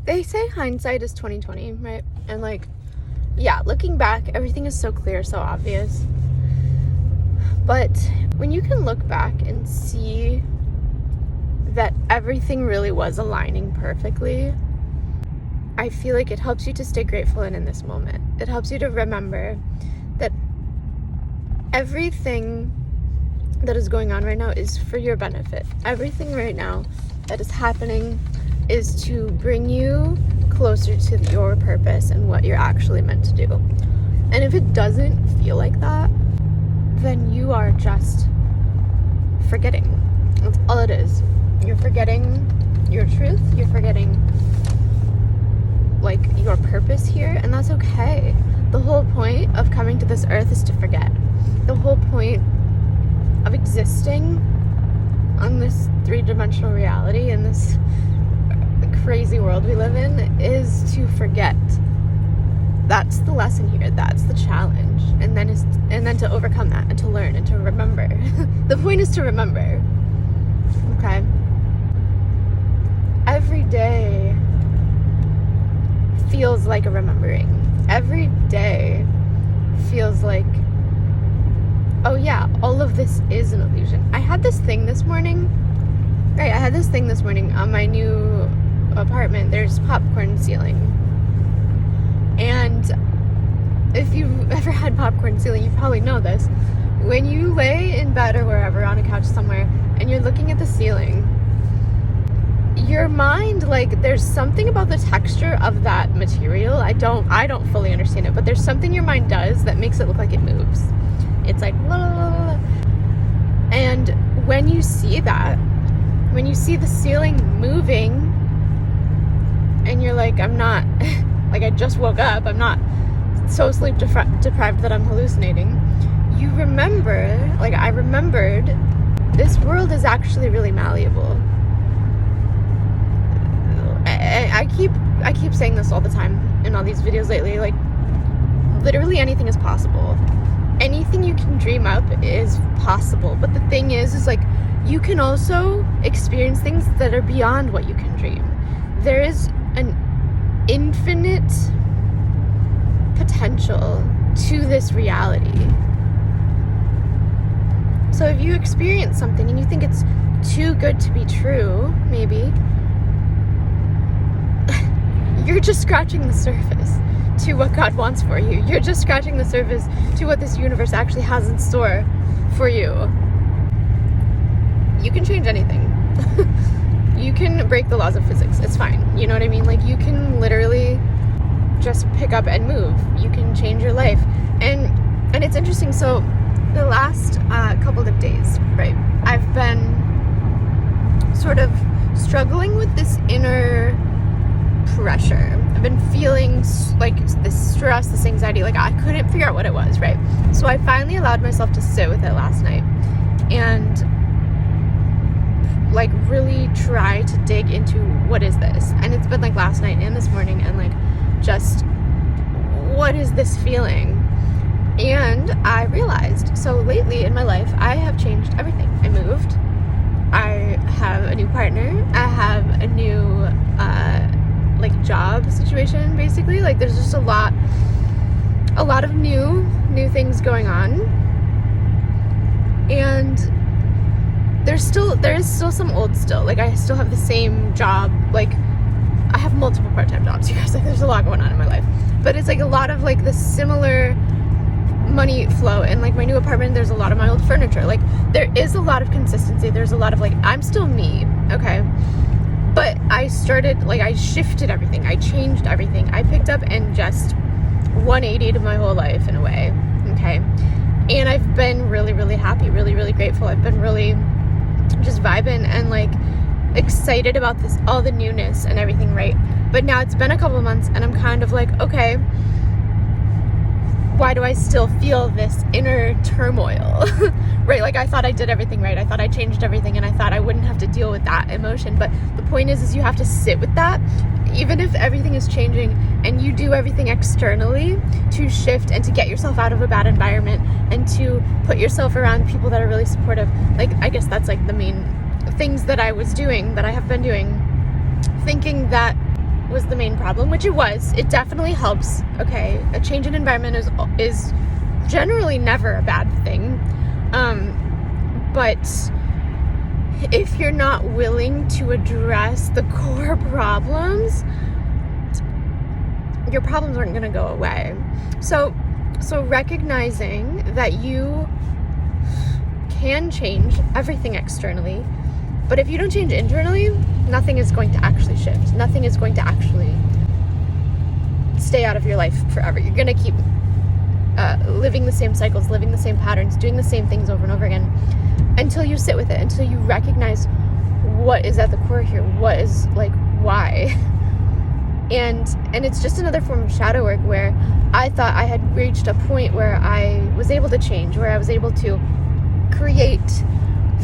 They say hindsight is 2020, right? And like, yeah, looking back, everything is so clear, so obvious. But when you can look back and see that everything really was aligning perfectly, I feel like it helps you to stay grateful and in this moment. It helps you to remember that everything that is going on right now is for your benefit. Everything right now that is happening is to bring you closer to your purpose and what you're actually meant to do. And if it doesn't feel like that, then you are just forgetting. That's all it is. You're forgetting your truth. You're forgetting like your purpose here, and that's okay. The whole point of coming to this earth is to forget. The whole point of existing on this three-dimensional reality in this crazy world we live in is to forget. That's the lesson here. That's the challenge. And then to overcome that and to learn and to remember. The point is to remember. Okay? Every day feels like a remembering. Every day feels like, oh yeah, all of this is an illusion. I had this thing this morning on my new apartment. There's popcorn ceiling. And if you've ever had popcorn ceiling, you probably know this. When you lay in bed or wherever on a couch somewhere and you're looking at the ceiling, your mind, like, there's something about the texture of that material. I don't fully understand it, but there's something your mind does that makes it look like it moves. It's like, la, la, la, la. And when you see that, when you see the ceiling moving, and you're like, I'm not, like, I just woke up, I'm not so sleep deprived that I'm hallucinating, you remember, like I remembered, this world is actually really malleable. I keep saying this all the time in all these videos lately, like, literally anything is possible. Anything you can dream up is possible. But the thing is like, you can also experience things that are beyond what you can dream. There is an infinite potential to this reality. So if you experience something and you think it's too good to be true, maybe, you're just scratching the surface to what God wants for you. You're just scratching the surface to what this universe actually has in store for you. You can change anything. You can break the laws of physics. It's fine. You know what I mean? Like, you can literally just pick up and move. You can change your life. And it's interesting. So the last couple of days, right, I've been sort of struggling with this inner pressure. I've been feeling like this stress, this anxiety, like I couldn't figure out what it was, right? So I finally allowed myself to sit with it last night and like really try to dig into what is this? And it's been like last night and this morning and like just what is this feeling? And I realized, so lately in my life, I have changed everything. I moved. I have a new partner. I have a new like job situation, basically. Like, there's just a lot of new things going on, and there is still some old still. Like, I still have the same job. Like, I have multiple part-time jobs, you guys. Like, there's a lot going on in my life, but it's like a lot of like the similar money flow. And like my new apartment, there's a lot of my old furniture. Like, there is a lot of consistency. There's a lot of like, I'm still me, okay? But I shifted everything. I changed everything. I picked up and just 180'd my whole life in a way, okay? And I've been really, really happy, really, really grateful. I've been really just vibing and like excited about this, all the newness and everything, right? But now it's been a couple months and I'm kind of like, okay, why do I still feel this inner turmoil? Right? Like, I thought I did everything right. I thought I changed everything and I thought I wouldn't have to deal with that emotion. But the point is you have to sit with that, even if everything is changing and you do everything externally to shift and to get yourself out of a bad environment and to put yourself around people that are really supportive. Like, I guess that's like the main things that I was doing, that I have been doing, thinking that was the main problem, which it was. It definitely helps. Okay, a change in environment is generally never a bad thing. But if you're not willing to address the core problems, your problems aren't going to go away. So recognizing that you can change everything externally, but if you don't change internally, nothing is going to actually shift. Nothing is going to actually stay out of your life forever. You're going to keep living the same cycles, living the same patterns, doing the same things over and over again until you sit with it, until you recognize what is at the core here, what is like, why. And it's just another form of shadow work where I thought I had reached a point where I was able to change, where I was able to create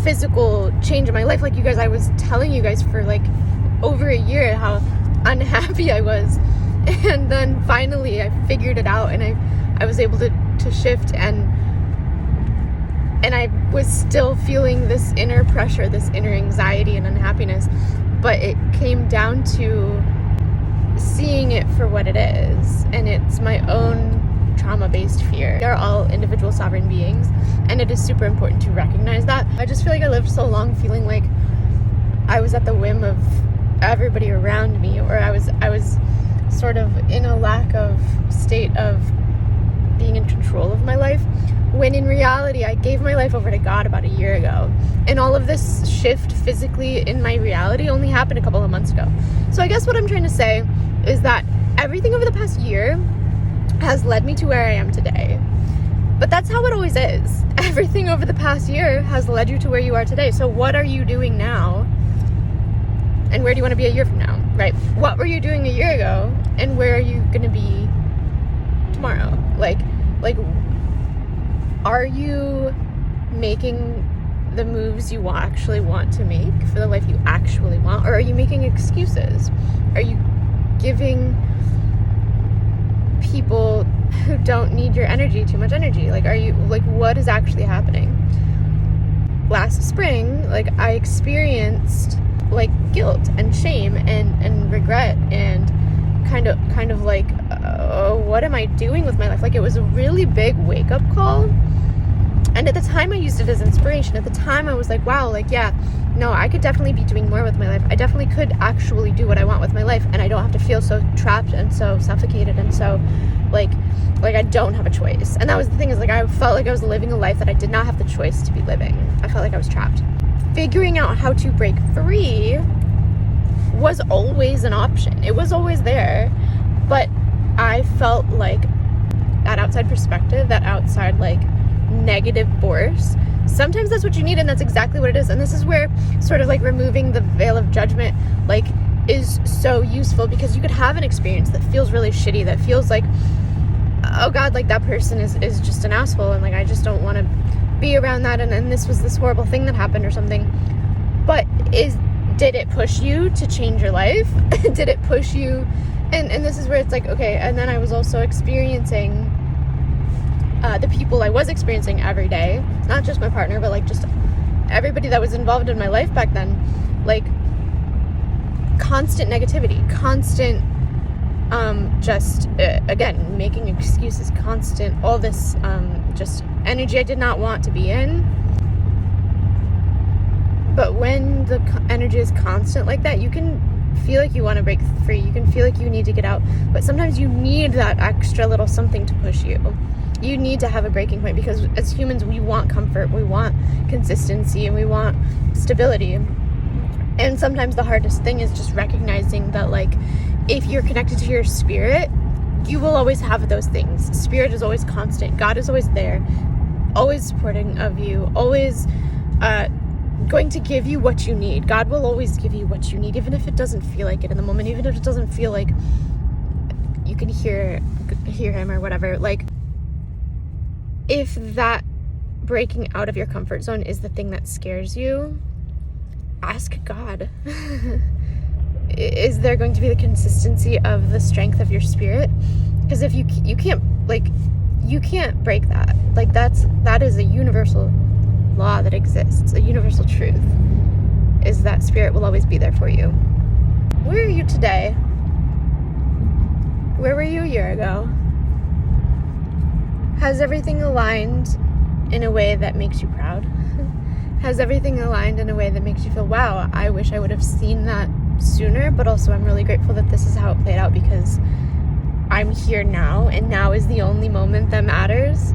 physical change in my life. Like you guys, I was telling you guys for like over a year how unhappy I was. And then finally I figured it out, and I was able to shift, and I was still feeling this inner pressure, this inner anxiety and unhappiness, but it came down to seeing it for what it is, and it's my own trauma-based fear. We are all individual sovereign beings, and it is super important to recognize that. I just feel like I lived so long feeling like I was at the whim of everybody around me, or I was sort of in a lack of state of being in control of my life, when in reality I gave my life over to God about a year ago, and all of this shift physically in my reality only happened a couple of months ago. So I guess what I'm trying to say is that everything over the past year has led me to where I am today. But that's how it always is. Everything over the past year has led you to where you are today. So what are you doing now? And where do you want to be a year from now, right? What were you doing a year ago, and where are you going to be tomorrow? Like, are you making the moves you actually want to make for the life you actually want, or are you making excuses? Are you giving people who don't need your energy too much energy? Like, are you, like, what is actually happening? Last spring, like, I experienced like guilt and shame and regret and kind of like, what am I doing with my life? Like, it was a really big wake-up call. And at the time I used it as inspiration. At the time I was like, wow, like, yeah, no, I could definitely be doing more with my life. I definitely could actually do what I want with my life, and I don't have to feel so trapped and so suffocated and so like I don't have a choice. And that was the thing, is like, I felt like I was living a life that I did not have the choice to be living. I felt like I was trapped. Figuring out how to break free was always an option. It was always there, but I felt like that outside perspective, that outside like negative force, sometimes that's what you need, and that's exactly what it is. And this is where sort of like removing the veil of judgment like is so useful, because you could have an experience that feels really shitty, that feels like, oh God, like that person is just an asshole, and like I just don't want to be around that, and then this was this horrible thing that happened or something. But did it push you to change your life? Did it push you? And this is where it's like, okay, and then I was also experiencing the people I was experiencing every day, not just my partner, but like just everybody that was involved in my life back then, like constant negativity, constant just again making excuses, constant all this just energy I did not want to be in. But when the energy is constant like that, you can feel like you want to break free, you can feel like you need to get out, but sometimes you need that extra little something to push you. You need to have a breaking point, because as humans we want comfort, we want consistency, and we want stability. And sometimes the hardest thing is just recognizing that, like, if you're connected to your spirit, you will always have those things. Spirit is always constant. God is always there, always supporting of you, always going to give you what you need. God will always give you what you need, even if it doesn't feel like it in the moment, even if it doesn't feel like you can hear him or whatever. Like, if that breaking out of your comfort zone is the thing that scares you, ask God. Is there going to be the consistency of the strength of your spirit? Because if you can't, like, you can't break that. Like, that is a universal law that exists, a universal truth, is that spirit will always be there for you. Where are you today? you a year ago? Has everything aligned in a way that makes you proud? Has everything aligned in a way that makes you feel, wow, I wish I would have seen that sooner, but also I'm really grateful that this is how it played out because I'm here now, and now is the only moment that matters.